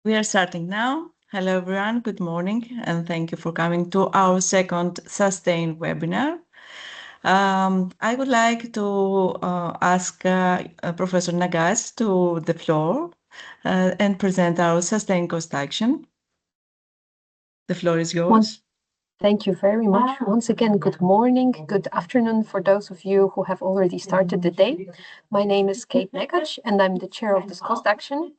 We are starting now. Hello, everyone. Good morning, and thank you for coming to our second Sustain webinar. I would like to ask Professor Nagas to the floor and present our Sustain cost action. The floor is yours. Thank you very much. Once again, good morning, good afternoon for those of you who have already started the day. My name is Kate Nekach, and I'm the chair of this cost action.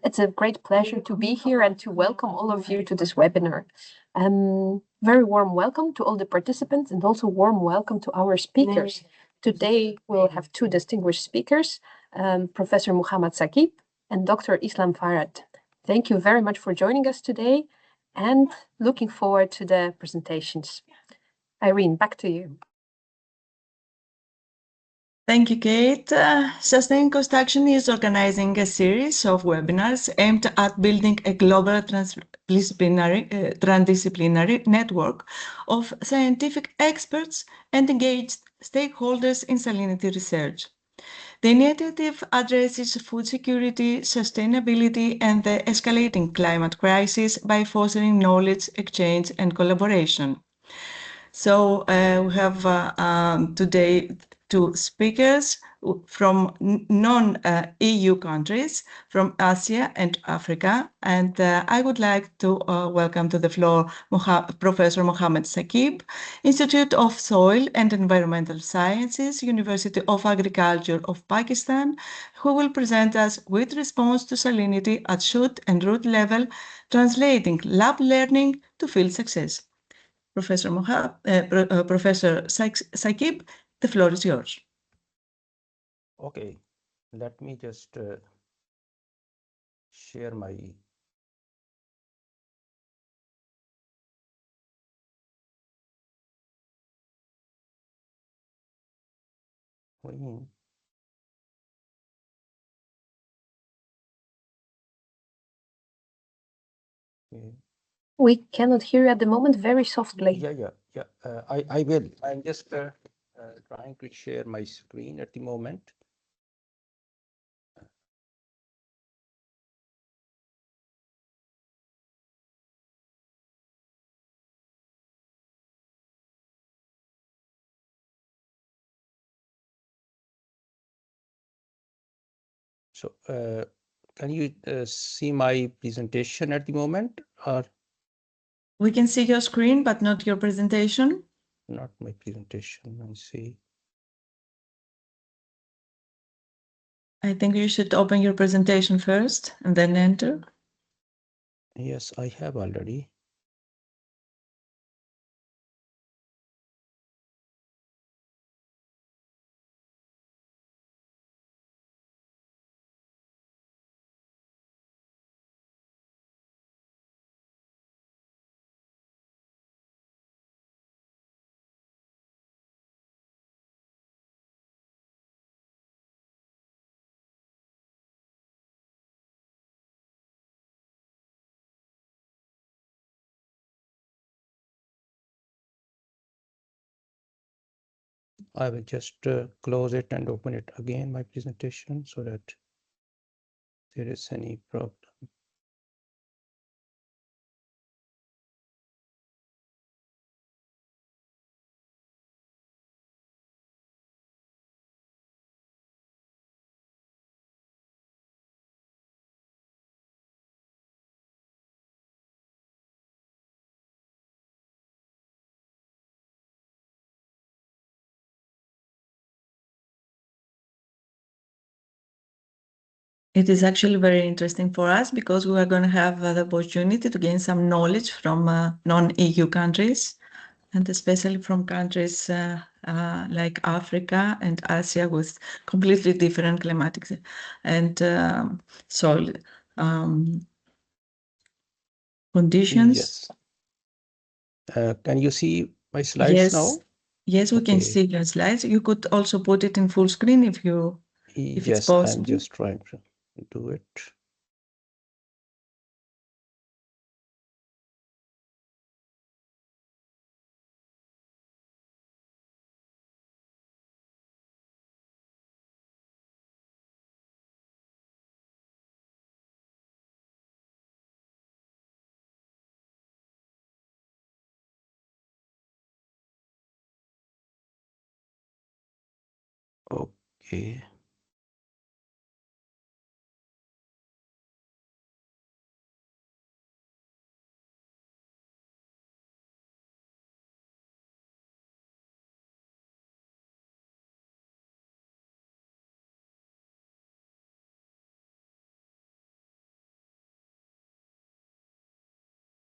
It's a great pleasure to be here and to welcome all of you to this webinar. Very warm welcome to all the participants and also warm welcome to our speakers. Today, we'll have two distinguished speakers, Professor Muhammad Saqib and Dr. Islam Farad. Thank you very much for joining us today, and looking forward to the presentations. Irene, back to you. Thank you, Kate. Sustain Cost Action is organizing a series of webinars aimed at building a global transdisciplinary network of scientific experts and engaged stakeholders in salinity research. The initiative addresses food security, sustainability, and the escalating climate crisis by fostering knowledge exchange and collaboration. So we have today two speakers from non-EU countries, from Asia and Africa. And I would like to welcome to the floor Professor Mohammed Saqib, Institute of Soil and Environmental Sciences, University of Agriculture of Pakistan, who will present us with response to salinity at shoot and root level, translating lab learning to field success. Professor Saqib, the floor is yours. Okay, let me just share my screen. Okay. We cannot hear you at the moment, very softly. Yeah. I will. I'm just trying to share my screen at the moment. So, can you see my presentation at the moment, or? We can see your screen, but not your presentation. Not my presentation. Let me see. I think you should open your presentation first and then enter. Yes, I have already. I will just close it and open it again, my presentation, so that there is any problem. It is actually very interesting for us because we are going to have the opportunity to gain some knowledge from non-EU countries, and especially from countries like Africa and Asia with completely different climatic and soil conditions. Yes. Can you see my slides now? Yes, we can see your slides. You could also put it in full screen if it's possible. I'm just trying to do it. Okay.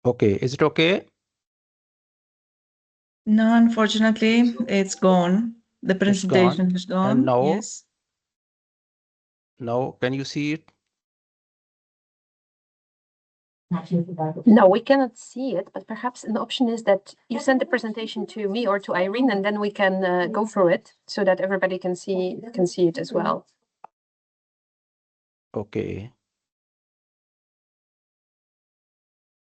Okay, is it okay? No, unfortunately, it's gone. The It's gone. presentation is gone. And now, Yes. now can you see it? No, we cannot see it, but perhaps an option is that you send the presentation to me or to Irene, and then we can go through it so that everybody can see it as well. Okay.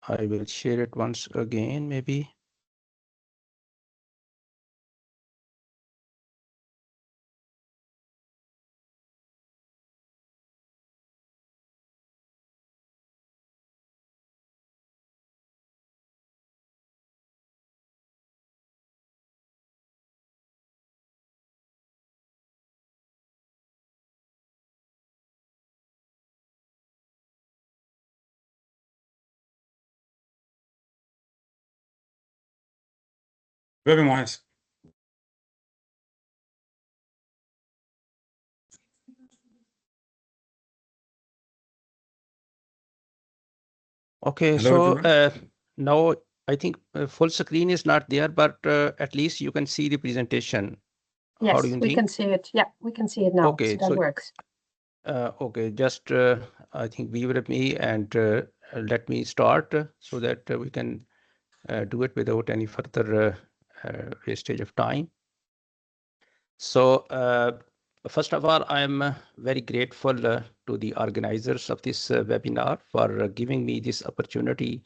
I will share it once again, maybe. Very nice. Okay, Hello, so everyone. now I think full screen is not there, but at least you can see the presentation. How do Yes, you we think? can see it. Yeah, we can see it now. Okay, so that works. Okay, just I think be with me and let me start so that we can do it without any further wastage of time. So first of all, I'm very grateful to the organizers of this webinar for giving me this opportunity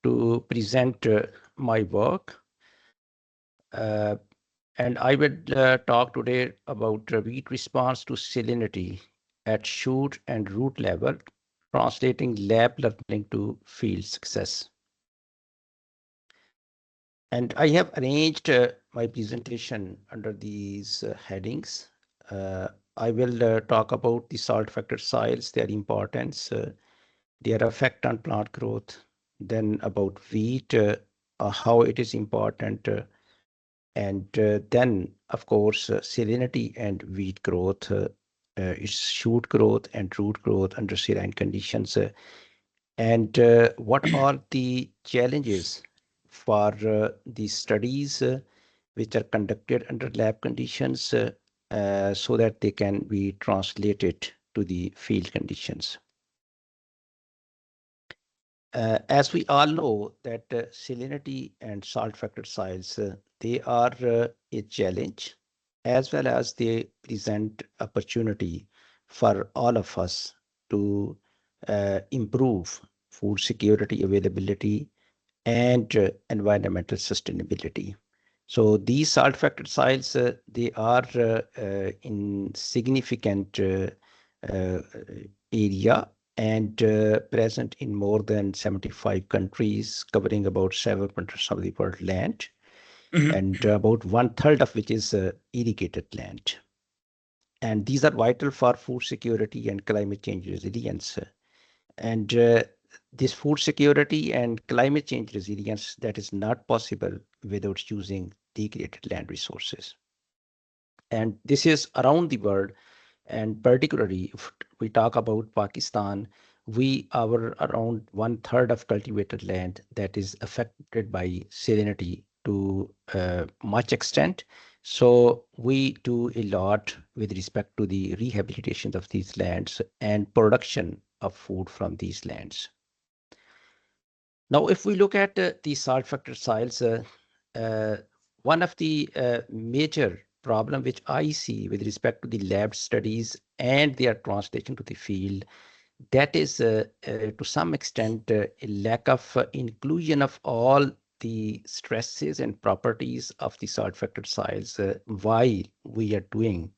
to present my work. And I will talk today about wheat response to salinity at shoot and root level, translating lab learning to field success. And I have arranged my presentation under these headings. I will talk about the salt factor soils, their importance, their effect on plant growth, then about wheat, how it is important, and then, of course, salinity and wheat growth, its shoot growth and root growth under saline conditions. And what are the challenges for the studies which are conducted under lab conditions so that they can be translated to the field conditions. As we all know that salinity and salt factor soils, they are a challenge as well as they present opportunity for all of us to improve food security, availability, and environmental sustainability. So these salt factor soils, they are in significant area and present in more than 75 countries, covering about 7% of the world land, and about 1/3 of which is irrigated land. And these are vital for food security and climate change resilience. And this food security and climate change resilience, that is not possible without using degraded land resources. And this is around the world. And particularly if we talk about Pakistan, we are around 1/3 of cultivated land that is affected by salinity to much extent. So we do a lot with respect to the rehabilitation of these lands and production of food from these lands. Now, if we look at the salt factor soils, one of the major problem which I see with respect to the lab studies and their translation to the field, that is to some extent a lack of inclusion of all the stresses and properties of the salt factor soils while we are doing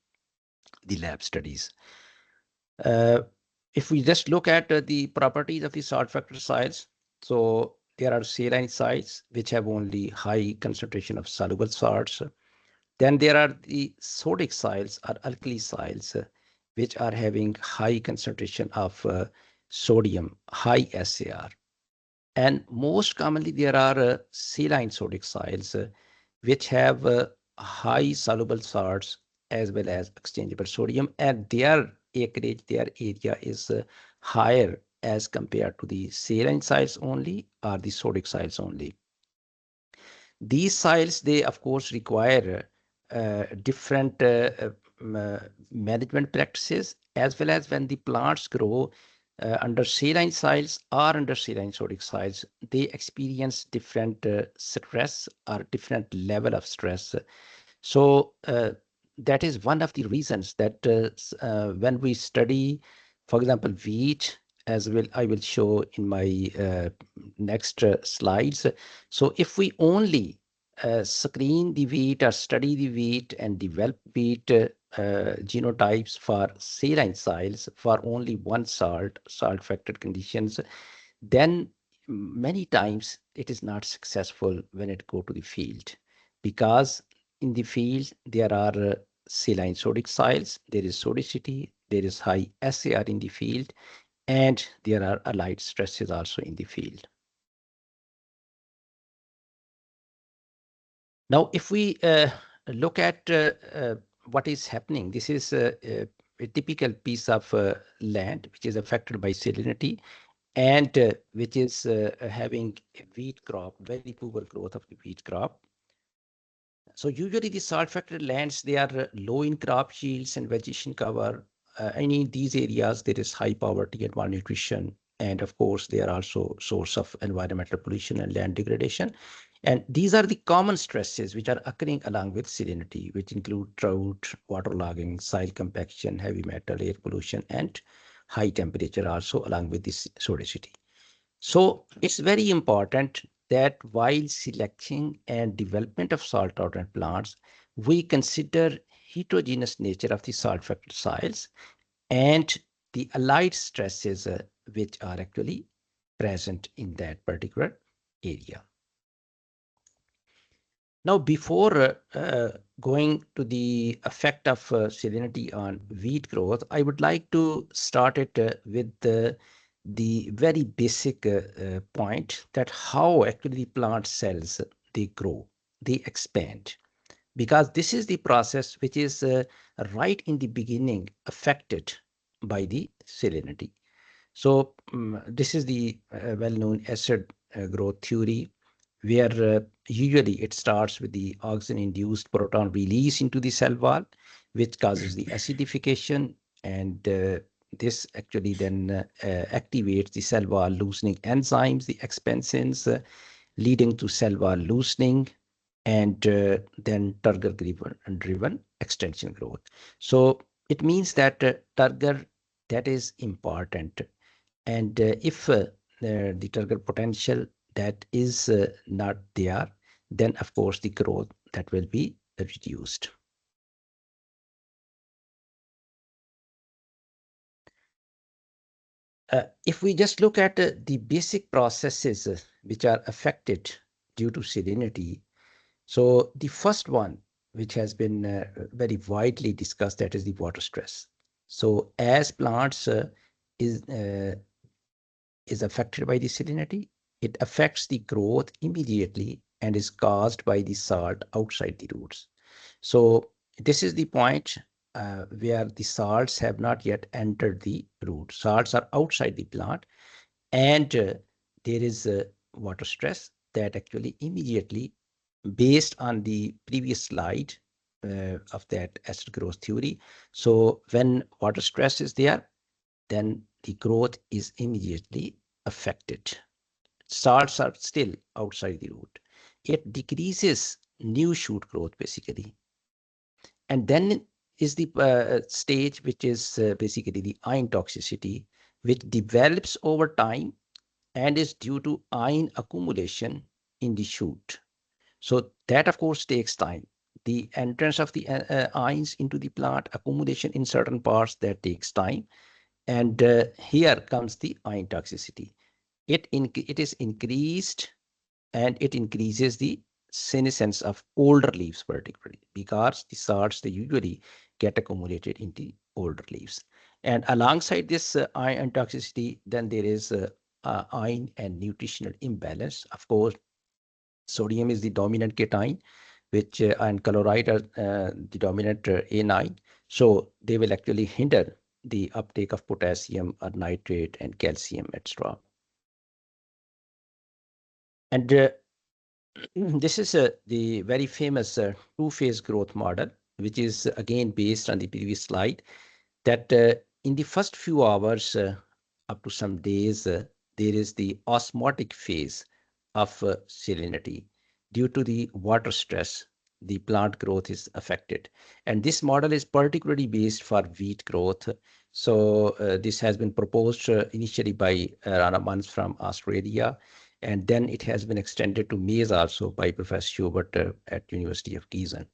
the lab studies. If we just look at the properties of the salt factor soils, so there are saline sites which have only high concentration of soluble salts. Then there are the sodic soils or alkali soils, which are having high concentration of sodium, high SAR. And most commonly, there are saline sodic soils, which have high soluble salts as well as exchangeable sodium, and their acreage, their area is higher as compared to the saline soils only or the sodic soils only. These soils, they of course require different management practices, as well as when the plants grow under saline soils or under saline sodic soils, they experience different stress or different level of stress. So that is one of the reasons that when we study, for example, wheat, as I will show in my next slides. So if we only screen the wheat or study the wheat and develop wheat genotypes for saline soils for only one salt factor conditions, then many times it is not successful when it go to the field, because in the field there are saline sodic soils, there is sodicity, there is high SAR in the field, and there are allied stresses also in the field. Now, if we look at what is happening, this is a typical piece of land which is affected by salinity, and which is having a wheat crop, very poor growth of the wheat crop. So usually the salt factor lands, they are low in crop yields and vegetation cover. And in these areas, there is high poverty and malnutrition. And of course, they are also source of environmental pollution and land degradation. And these are the common stresses which are occurring along with salinity, which include drought, waterlogging, soil compaction, heavy metal, air pollution, and high temperature also along with this sodicity. So it's very important that while selecting and development of salt tolerant plants, we consider heterogeneous nature of the salt factor soils and the allied stresses which are actually present in that particular area. Now, before going to the effect of salinity on wheat growth, I would like to start it with the very basic point that how actually the plant cells, they grow, they expand. Because this is the process which is right in the beginning affected by the salinity. So this is the well-known acid growth theory, where usually it starts with the oxygen-induced proton release into the cell wall, which causes the acidification, and this actually then activates the cell wall loosening enzymes, the expansins, leading to cell wall loosening, and then turgor-driven extension growth. So it means that turgor, that is important. And if the turgor potential that is not there, then of course the growth that will be reduced. If we just look at the basic processes which are affected due to salinity, so the first one, which has been very widely discussed, that is the water stress. So as plants is affected by the salinity, it affects the growth immediately and is caused by the salt outside the roots. So this is the point where the salts have not yet entered the root. Salts are outside the plant, and there is water stress that actually immediately, based on the previous slide of that acid growth theory. So when water stress is there, then the growth is immediately affected. Salts are still outside the root. It decreases new shoot growth basically. And then is the stage which is basically the ion toxicity, which develops over time and is due to ion accumulation in the shoot. So that of course takes time. The entrance of the ions into the plant, accumulation in certain parts, that takes time. And here comes the ion toxicity. It is increased, and it increases the senescence of older leaves, particularly because the salts they usually get accumulated in the older leaves. And alongside this iron toxicity, then there is iron and nutritional imbalance. Of course, sodium is the dominant cation, which and chloride are the dominant anion. So they will actually hinder the uptake of potassium or nitrate and calcium, etc. And this is the very famous two-phase growth model, which is again based on the previous slide, that in the first few hours, up to some days, there is the osmotic phase of salinity. Due to the water stress, the plant growth is affected. And this model is particularly based for wheat growth. So this has been proposed initially by Rana Mans from Australia, and then it has been extended to maize also by Professor Schubert at University of Gießen.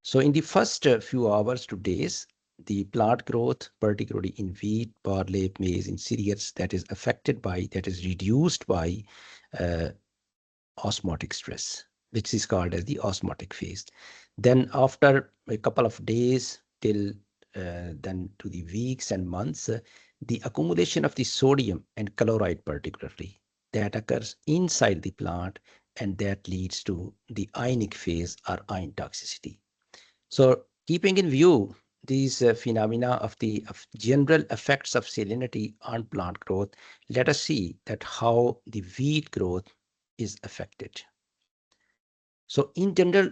So in the first few hours to days, the plant growth, particularly in wheat, barley, maize, in cereals, that is affected by, that is reduced by osmotic stress, which is called as the osmotic phase. Then after a couple of days till then to the weeks and months, the accumulation of the sodium and chloride particularly, that occurs inside the plant, and that leads to the ionic phase or ion toxicity. So keeping in view these phenomena of the general effects of salinity on plant growth, let us see that how the wheat growth is affected. So in general,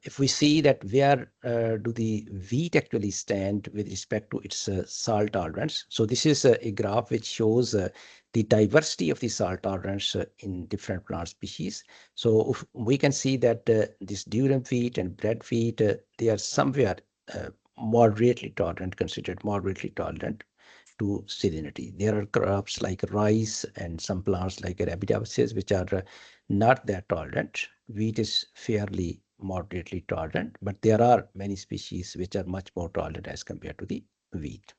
if we see that where do the wheat actually stand with respect to its salt tolerance. So this is a graph which shows the diversity of the salt tolerance in different plant species. So if we can see that this durum wheat and bread wheat, they are somewhere moderately tolerant, considered moderately tolerant to salinity. There are crops like rice and some plants like Arabidopsis, which are not that tolerant. Wheat is fairly moderately tolerant, but there are many species which are much more tolerant as compared to the wheat.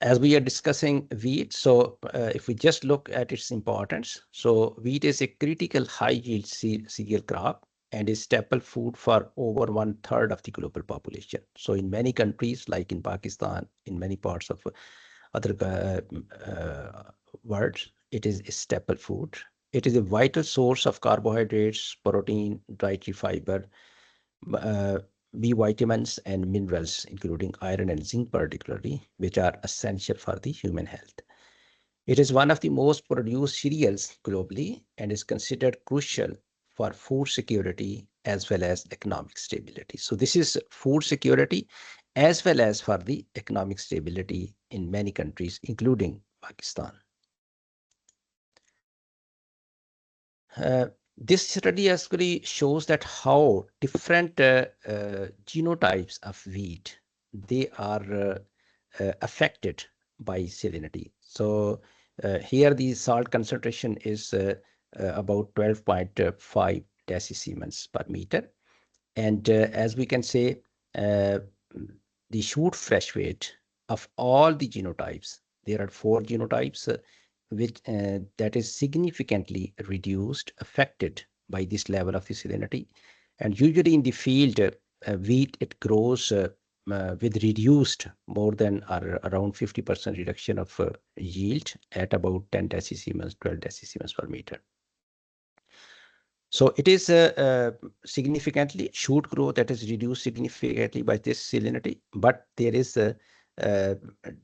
As we are discussing wheat, so if we just look at its importance, so wheat is a critical high yield cereal crop and is staple food for over 1/3 of the global population. So in many countries, like in Pakistan, in many parts of other world, it is a staple food. It is a vital source of carbohydrates, protein, dietary fiber, B vitamins and minerals, including iron and zinc particularly, which are essential for the human health. It is one of the most produced cereals globally and is considered crucial for food security as well as economic stability. So this is food security as well as for the economic stability in many countries, including Pakistan. This study actually shows that how different genotypes of wheat, they are affected by salinity. So here the salt concentration is about 12.5 decisiemens per meter. And as we can say, the shoot fresh weight of all the genotypes, there are 4 genotypes which that is significantly reduced, affected by this level of the salinity. And usually in the field, wheat, it grows with reduced more than or around 50% reduction of yield at about 10 decisiemens, 12 decisiemens per meter. So it is significantly shoot growth that is reduced significantly by this salinity, but there is a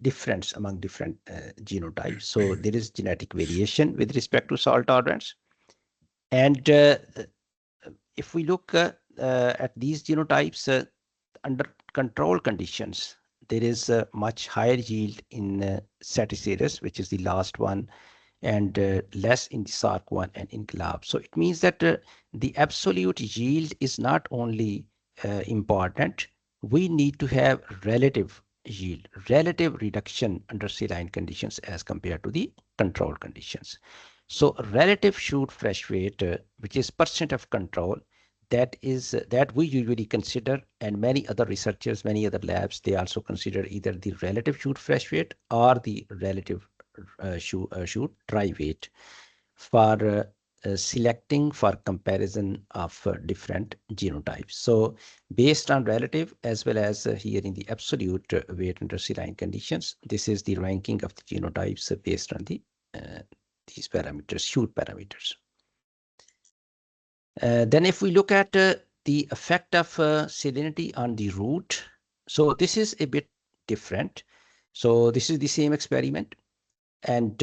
difference among different genotypes. So there is genetic variation with respect to salt tolerance. And if we look at these genotypes under control conditions, there is a much higher yield in Sagittarius, which is the last one, and less in the SARC1 and in Glab. So it means that the absolute yield is not only important, we need to have relative yield, relative reduction under saline conditions as compared to the control conditions. So relative shoot fresh weight, which is percent of control, that is that we usually consider, and many other researchers, many other labs, they also consider either the relative shoot fresh weight or the relative shoot dry weight. for selecting for comparison of different genotypes. So based on relative as well as here in the absolute weight under saline conditions, this is the ranking of the genotypes based on the these parameters, shoot parameters. Then if we look at the effect of salinity on the root, so this is a bit different. So this is the same experiment. And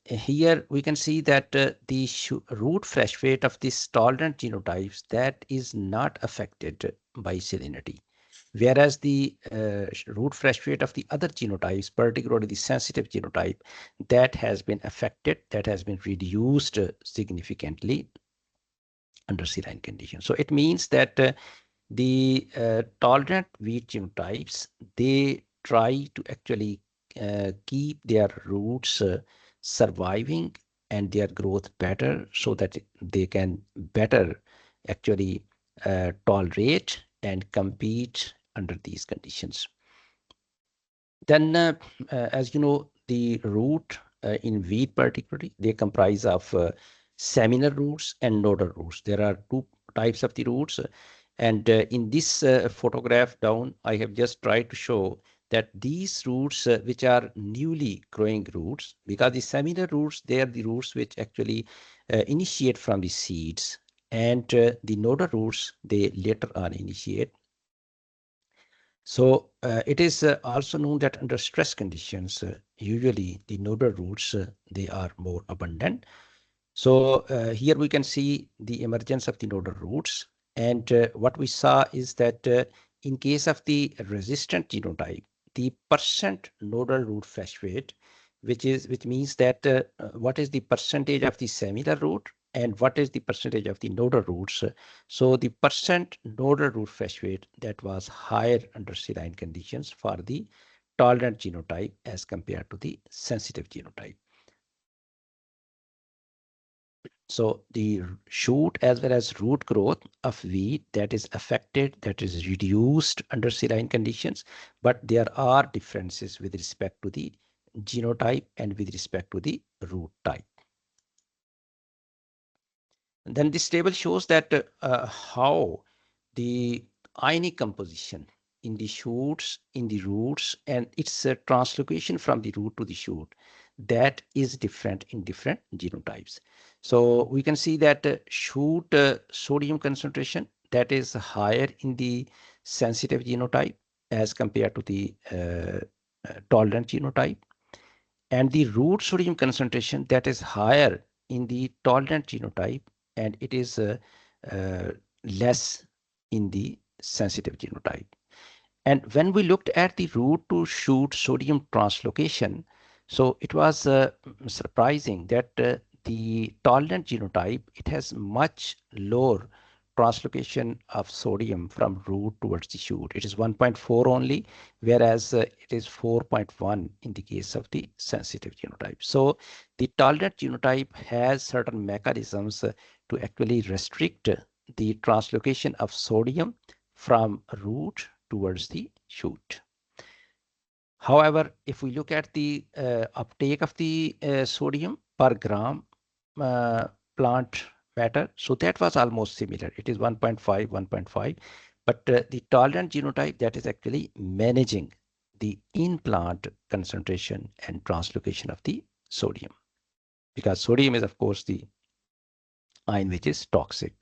here we can see that the root fresh weight of these tolerant genotypes that is not affected by salinity. Whereas the root fresh weight of the other genotypes, particularly the sensitive genotype, that has been affected, that has been reduced significantly under saline conditions. So it means that the tolerant wheat genotypes, they try to actually keep their roots surviving and their growth better so that they can better actually tolerate and compete under these conditions. Then, as you know, the root in wheat particularly, they comprise of seminal roots and nodal roots. There are two types of the roots. And in this photograph down, I have just tried to show that these roots, which are newly growing roots, because the seminal roots, they are the roots which actually initiate from the seeds. And the nodal roots, they later on initiate. So it is also known that under stress conditions, usually the nodal roots, they are more abundant. So here we can see the emergence of the nodal roots. And what we saw is that in case of the resistant genotype, the percent nodal root fresh weight, which means that what is the percentage of the seminar root and what is the percentage of the nodal roots. So the percent nodal root fresh weight that was higher under saline conditions for the tolerant genotype as compared to the sensitive genotype. So the shoot as well as root growth of wheat that is affected, that is reduced under saline conditions, but there are differences with respect to the genotype and with respect to the root type. And then this table shows that how the ionic composition in the shoots, in the roots, and its translocation from the root to the shoot, that is different in different genotypes. So we can see that shoot sodium concentration that is higher in the sensitive genotype as compared to the tolerant genotype, and the root sodium concentration that is higher in the tolerant genotype, and it is less in the sensitive genotype. And when we looked at the root to shoot sodium translocation, so it was surprising that the tolerant genotype, it has much lower translocation of sodium from root towards the shoot. It is 1.4 only, whereas it is 4.1 in the case of the sensitive genotype. So the tolerant genotype has certain mechanisms to actually restrict the translocation of sodium from root towards the shoot. However, if we look at the uptake of the sodium per gram plant matter, so that was almost similar. It is 1.5, 1.5. But the tolerant genotype, that is actually managing the in-plant concentration and translocation of the sodium. Because sodium is, of course, the ion which is toxic.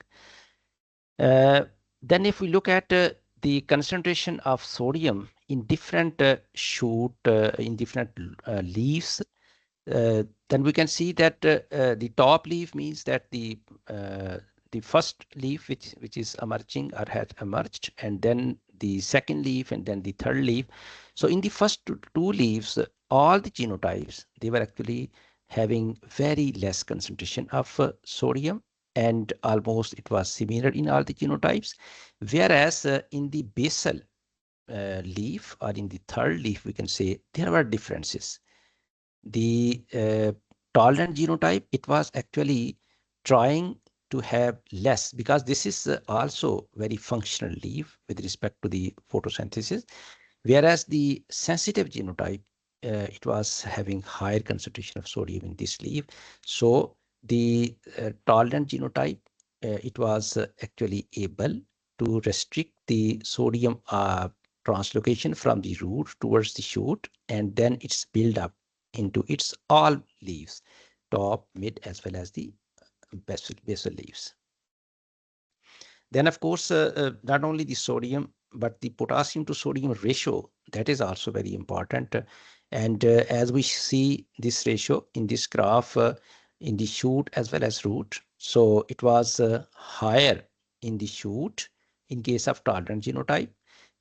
Then if we look at the concentration of sodium in different shoot, in different leaves, then we can see that the top leaf means that the first leaf which is emerging or has emerged, and then the second leaf, and then the third leaf. So in the first two leaves, all the genotypes, they were actually having very less concentration of sodium, and almost it was similar in all the genotypes. Whereas in the basal leaf, or in the third leaf, we can say there were differences. The tolerant genotype, it was actually trying to have less, because this is also very functional leaf with respect to the photosynthesis. Whereas the sensitive genotype, it was having higher concentration of sodium in this leaf. So the tolerant genotype, it was actually able to restrict the sodium translocation from the root towards the shoot, and then it's built up into its all leaves, top, mid, as well as the basal leaves. Then, of course, not only the sodium, but the potassium to sodium ratio, that is also very important. And as we see this ratio in this graph, in the shoot as well as root, so it was higher in the shoot in case of tolerant genotype,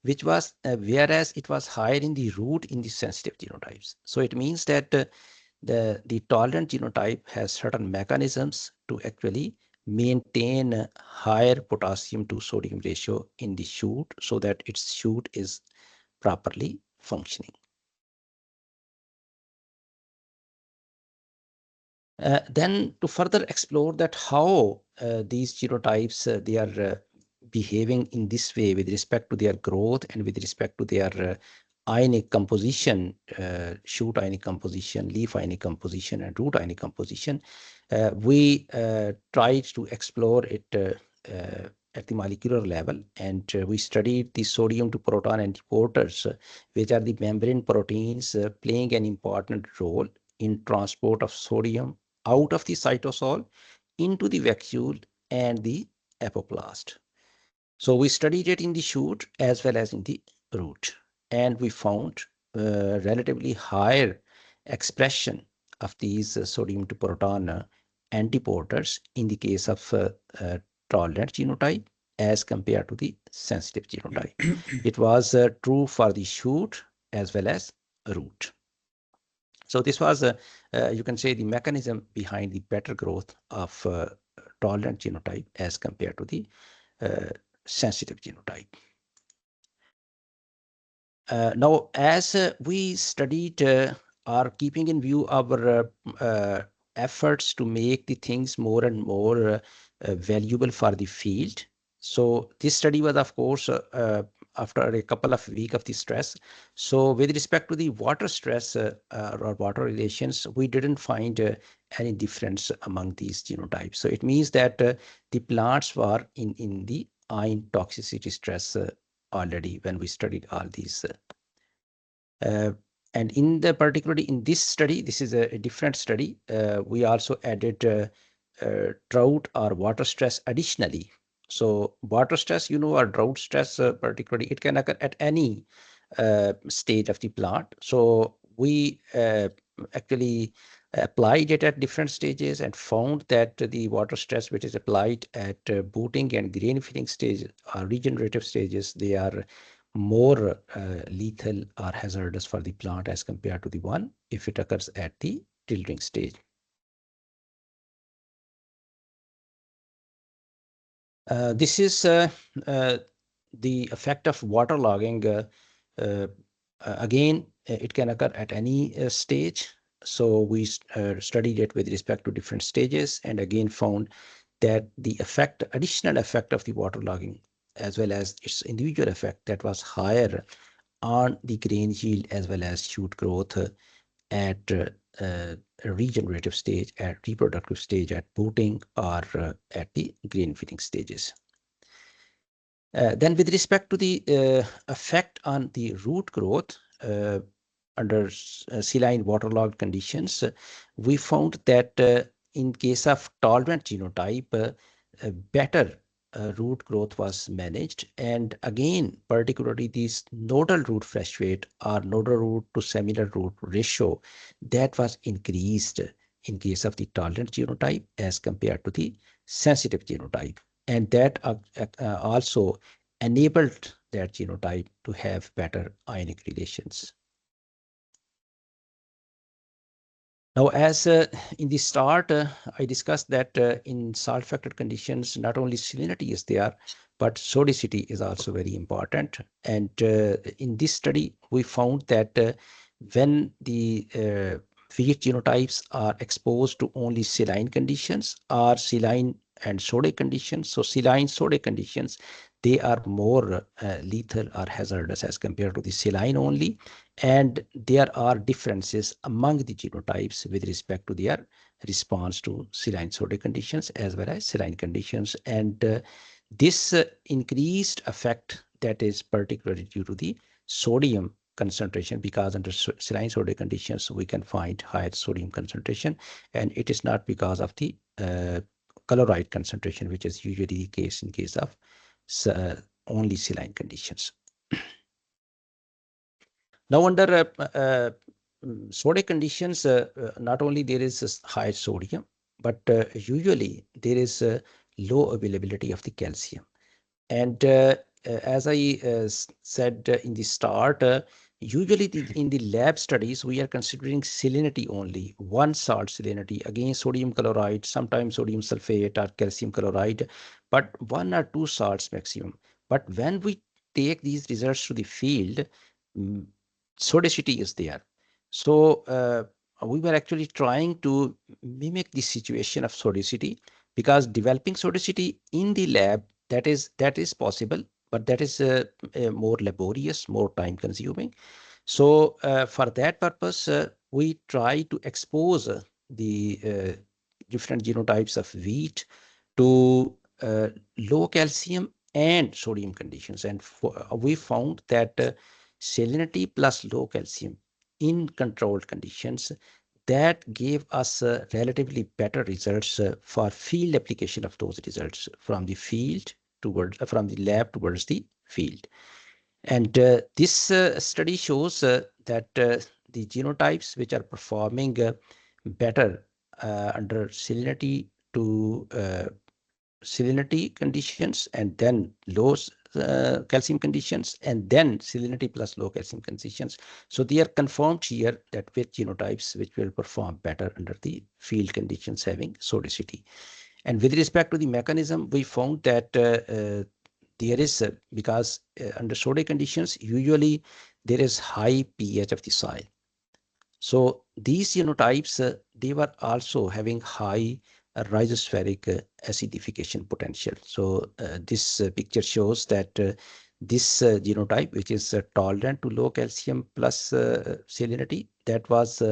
which was whereas it was higher in the root in the sensitive genotypes. So it means that the tolerant genotype has certain mechanisms to actually maintain a higher potassium to sodium ratio in the shoot so that its shoot is properly functioning. Then to further explore that how these genotypes they are behaving in this way with respect to their growth and with respect to their ionic composition, shoot ionic composition, leaf ionic composition, and root ionic composition, we tried to explore it at the molecular level, and we studied the sodium to proton antiporters, which are the membrane proteins playing an important role in transport of sodium out of the cytosol into the vacuole and the apoplast. So we studied it in the shoot as well as in the root, and we found relatively higher expression of these sodium to proton antiporters in the case of tolerant genotype as compared to the sensitive genotype. It was true for the shoot as well as root. So this was, you can say, the mechanism behind the better growth of tolerant genotype as compared to the sensitive genotype. Now, as we studied or keeping in view our efforts to make the things more and more valuable for the field. So this study was, of course, after a couple of weeks of the stress. So with respect to the water stress or water relations, we didn't find any difference among these genotypes. So it means that the plants were in the ion toxicity stress already when we studied all these. And in the particularly in this study, this is a different study. We also added drought or water stress additionally. So water stress, or drought stress, particularly, it can occur at any stage of the plant. So we actually applied it at different stages and found that the water stress which is applied at booting and grain filling stage or regenerative stages, they are more lethal or hazardous for the plant as compared to the one if it occurs at the tilting stage. This is the effect of waterlogging. Again, it can occur at any stage. So we studied it with respect to different stages and again found that the additional effect of the waterlogging as well as its individual effect that was higher on the grain yield as well as shoot growth at a regenerative stage, at reproductive stage, at booting, or at the grain filling stages. Then with respect to the effect on the root growth under saline waterlogged conditions, we found that in case of tolerant genotype, better root growth was managed. And again, particularly this nodal root fresh weight or nodal root to seminar root ratio, that was increased in case of the tolerant genotype as compared to the sensitive genotype. And that also enabled that genotype to have better ionic relations. Now, as in the start, I discussed that in salt-affected conditions, not only salinity is there, but sodicity is also very important. And in this study, we found that when the wheat genotypes are exposed to only saline conditions or saline and sodic conditions, so saline sodic conditions, they are more lethal or hazardous as compared to the saline only. And there are differences among the genotypes with respect to their response to saline sodic conditions as well as saline conditions. And this increased effect that is particularly due to the sodium concentration, because under saline sodic conditions we can find higher sodium concentration, and it is not because of the chloride concentration, which is usually the case in case of only saline conditions. Now under sodic conditions, not only there is high sodium, but usually there is low availability of the calcium. And as I said in the start, usually in the lab studies, we are considering salinity only, one salt salinity, again sodium chloride, sometimes sodium sulfate or calcium chloride, but 1 or 2 salts maximum. But when we take these results to the field, sodicity is there. So we were actually trying to mimic the situation of sodicity, because developing sodicity in the lab, that is possible, but that is more laborious, more time consuming. So for that purpose, we try to expose the different genotypes of wheat to low calcium and sodium conditions. And we found that salinity plus low calcium in controlled conditions, that gave us relatively better results for field application of those results from the field towards from the lab towards the field. And this study shows that the genotypes which are performing better under salinity to salinity conditions, and then low calcium conditions, and then salinity plus low calcium conditions. So they are confirmed here that which genotypes which will perform better under the field conditions having sodicity. And with respect to the mechanism, we found that there is, because under sodic conditions, usually there is high pH of the soil. So these genotypes, they were also having high rhizospheric acidification potential. So this picture shows that this genotype, which is tolerant to low calcium plus salinity, that was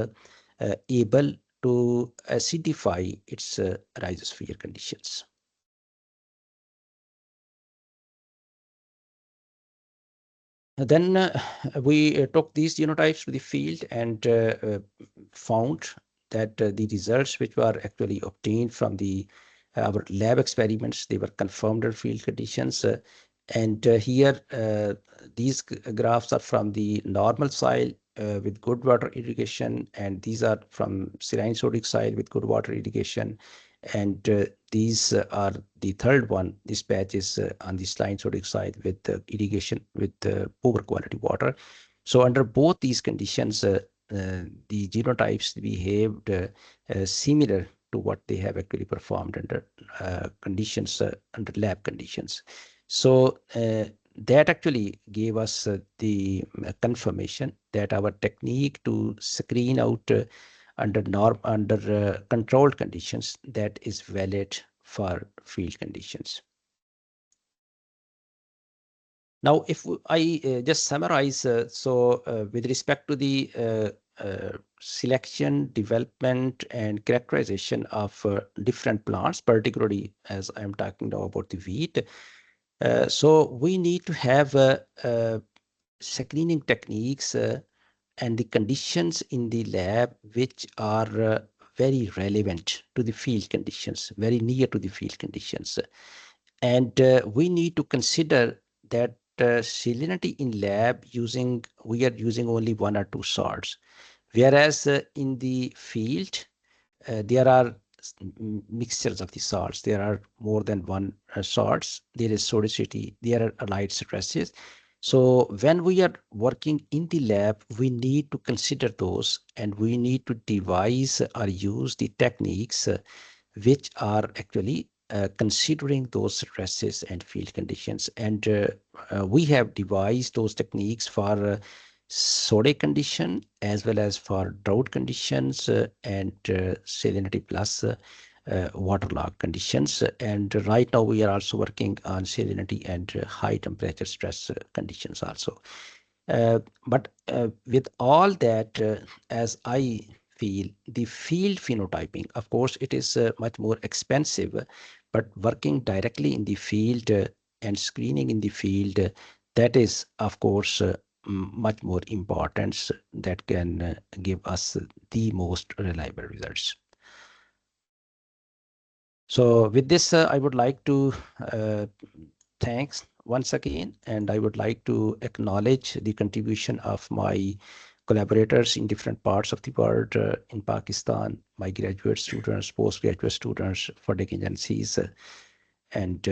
able to acidify its rhizosphere conditions. Then we took these genotypes to the field and found that the results which were actually obtained from the our lab experiments, they were confirmed in field conditions. And here, these graphs are from the normal soil with good water irrigation, and these are from saline sodic soil with good water irrigation. And these are the third one. This patch is on the saline sodic side with irrigation with poor quality water. So under both these conditions, the genotypes behaved similar to what they have actually performed under conditions, under lab conditions. So that actually gave us the confirmation that our technique to screen out under controlled conditions, that is valid for field conditions. Now, if I just summarize, with respect to the selection, development, and characterization of different plants, particularly as I'm talking now about the wheat, so we need to have screening techniques and the conditions in the lab which are very relevant to the field conditions, very near to the field conditions. And we need to consider that salinity in lab we are using only 1 or 2 salts, whereas in the field there are mixtures of the salts. There are more than one salts. There is sodicity. There are allied stresses. So when we are working in the lab, we need to consider those, and we need to devise or use the techniques which are actually considering those stresses and field conditions. And we have devised those techniques for sodic condition as well as for drought conditions and salinity plus waterlogged conditions. And right now we are also working on salinity and high temperature stress conditions also. But with all that, as I feel, the field phenotyping, of course, it is much more expensive, but working directly in the field and screening in the field, that is, of course, much more importance that can give us the most reliable results. So with this, I would like to thanks once again, and I would like to acknowledge the contribution of my collaborators in different parts of the world, in Pakistan, my graduate students, postgraduate students, funding agencies, and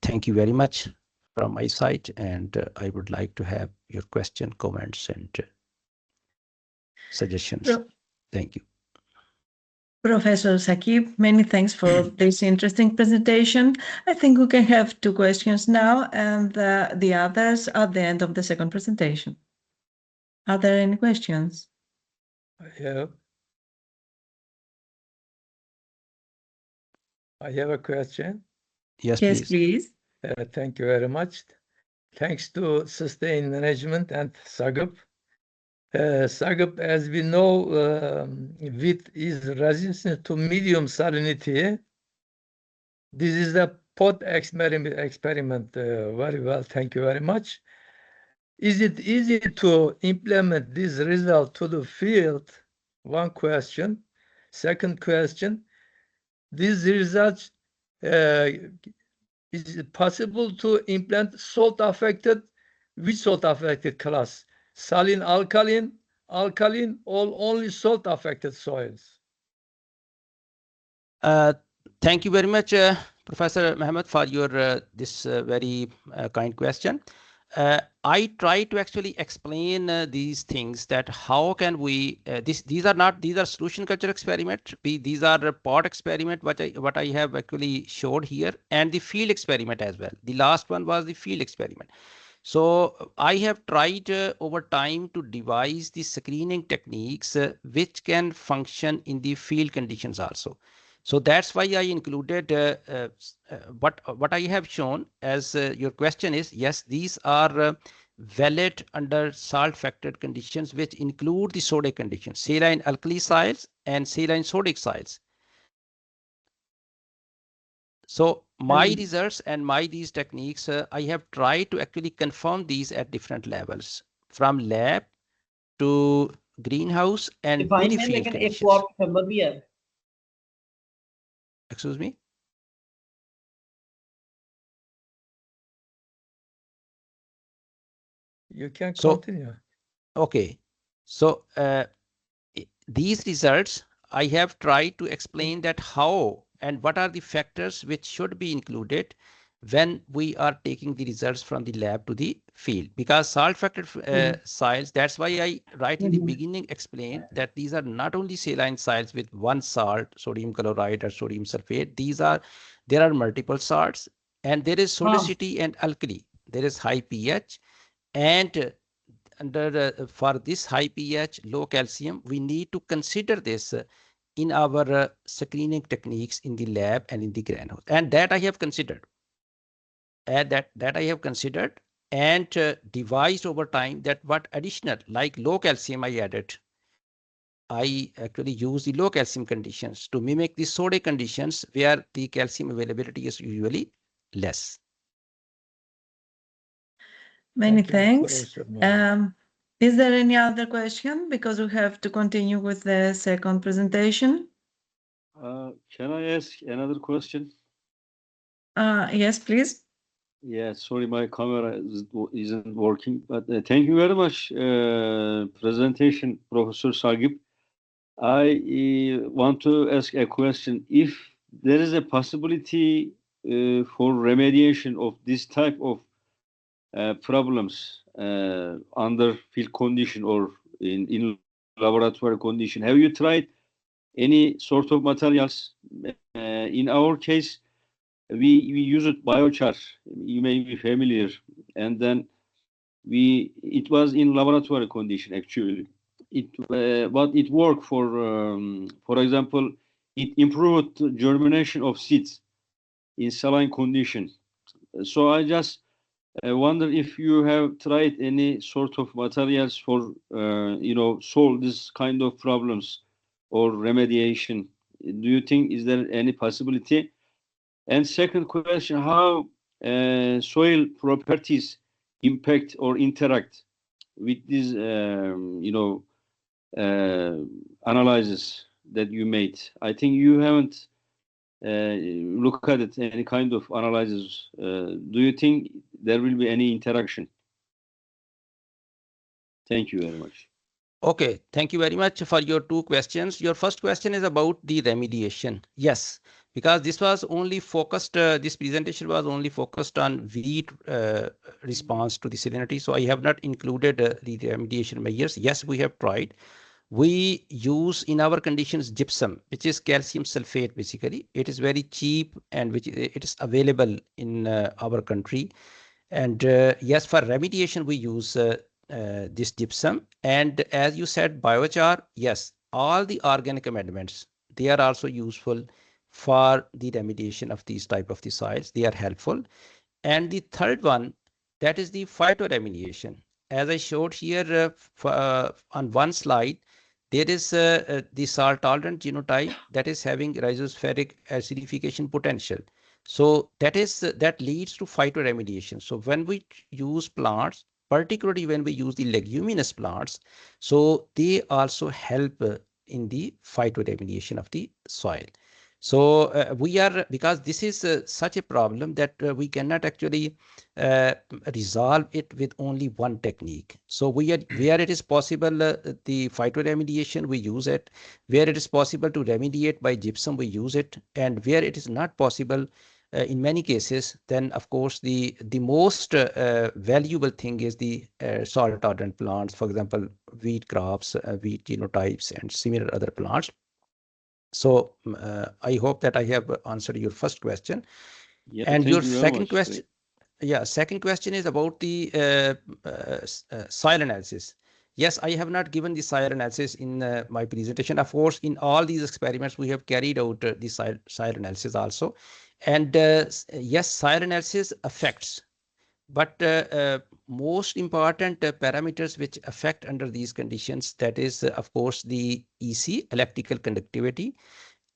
thank you very much from my side. And I would like to have your question, comments, and suggestions. Thank you. Professor Saqib, many thanks for this interesting presentation. I think we can have 2 questions now and the others at the end of the second presentation. Are there any questions? I have a question. Yes, Yes, please. Thank you very much. Thanks to Sustain Management and Sagıp. Sagıp, as we know, wheat is resistant to medium salinity. This is the pot experiment very well. Thank you very much. Is it easy to implement this result to the field? One question. Second question, these results, is it possible to implement salt-affected, which salt-affected class? Saline, alkaline, or only salt-affected soils? Thank you very much, Professor Mehmet, for your this very kind question. I try to actually explain these things, that how can we these are solution culture experiment. These are pot experiment what I have actually showed here, and the field experiment as well. The last one was the field experiment. So I have tried over time to devise the screening techniques which can function in the field conditions also. So that's why I included what I have shown as your question is, yes, these are valid under salt factored conditions, which include the sodic conditions, saline alkali soils and saline sodic soils. So my results and these techniques, I have tried to actually confirm these at different levels, from lab to greenhouse and to the field conditions. Excuse me? You can continue. Okay. So these results, I have tried to explain that how and what are the factors which should be included when we are taking the results from the lab to the field. Because salt factored soils, that's why I right in the beginning explained that these are not only saline soils with one salt, sodium chloride or sodium sulfate. There are multiple salts, and there is sodicity and alkali. There is high pH, and for this high pH, low calcium, we need to consider this in our screening techniques in the lab and in the greenhouse. And that I have considered. That I have considered and devised over time that what additional, like low calcium I added. I actually use the low calcium conditions to mimic the sodic conditions where the calcium availability is usually less. Many thanks. Is there any other question? Because we have to continue with the second presentation. Can I ask another question? Yes, please. Yeah, sorry, my camera isn't working, but thank you very much presentation, Professor Sagip. I want to ask a question. If there is a possibility for remediation of this type of problems under field condition or in laboratory condition, have you tried any sort of materials? In our case, we use it biochar. You may be familiar, and then it was in laboratory condition actually. But it worked for example, it improved the germination of seeds in saline condition. So I just wonder if you have tried any sort of materials for, solve this kind of problems or remediation. Do you think, is there any possibility? And second question, how soil properties impact or interact with these, analysis that you made? I think you haven't looked at it, any kind of analysis. Do you think there will be any interaction? Thank you very much. Okay, thank you very much for your two questions. Your first question is about the remediation. Yes, because this was only focused, this presentation was only focused on wheat response to the salinity. So I have not included the remediation measures. Yes, we have tried. We use in our conditions gypsum, which is calcium sulfate basically. It is very cheap and it is available in our country. And yes, for remediation, we use this gypsum. And as you said, biochar, yes, all the organic amendments, they are also useful for the remediation of these type of the soils. They are helpful. And the third one, that is the phytoremediation. As I showed here on one slide, there is the salt tolerant genotype that is having rhizospheric acidification potential. So that leads to phytoremediation. So when we use plants, particularly when we use the leguminous plants, so they also help in the phytoremediation of the soil. So because this is such a problem that we cannot actually resolve it with only one technique. So where it is possible, the phytoremediation, we use it. Where it is possible to remediate by gypsum, we use it. And where it is not possible, in many cases, then of course the most valuable thing is the salt tolerant plants, for example, wheat crops, wheat genotypes, and similar other plants. So I hope that I have answered your first question. Yeah, and your you second question, second question is about the soil analysis. Yes, I have not given the soil analysis in my presentation. Of course, in all these experiments, we have carried out the soil analysis also. And yes, soil analysis affects. But most important parameters which affect under these conditions, that is, of course, the EC, electrical conductivity,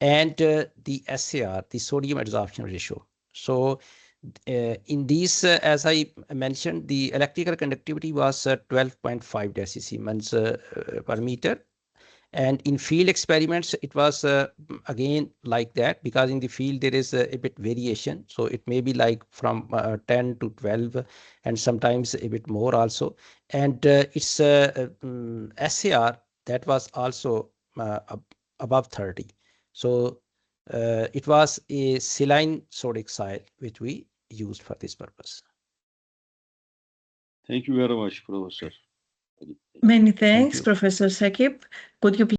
and the SAR, the sodium adsorption ratio. So in these, as I mentioned, the electrical conductivity was 12.5 decisiemens per meter. And in field experiments, it was again like that, because in the field there is a bit variation. So it may be like from 10 to 12 and sometimes a bit more also. And its SAR, that was also above 30. So it was a saline sodic soil which we used for this purpose. Thank you very much, Professor. Many thanks, Professor Sakib. Could you please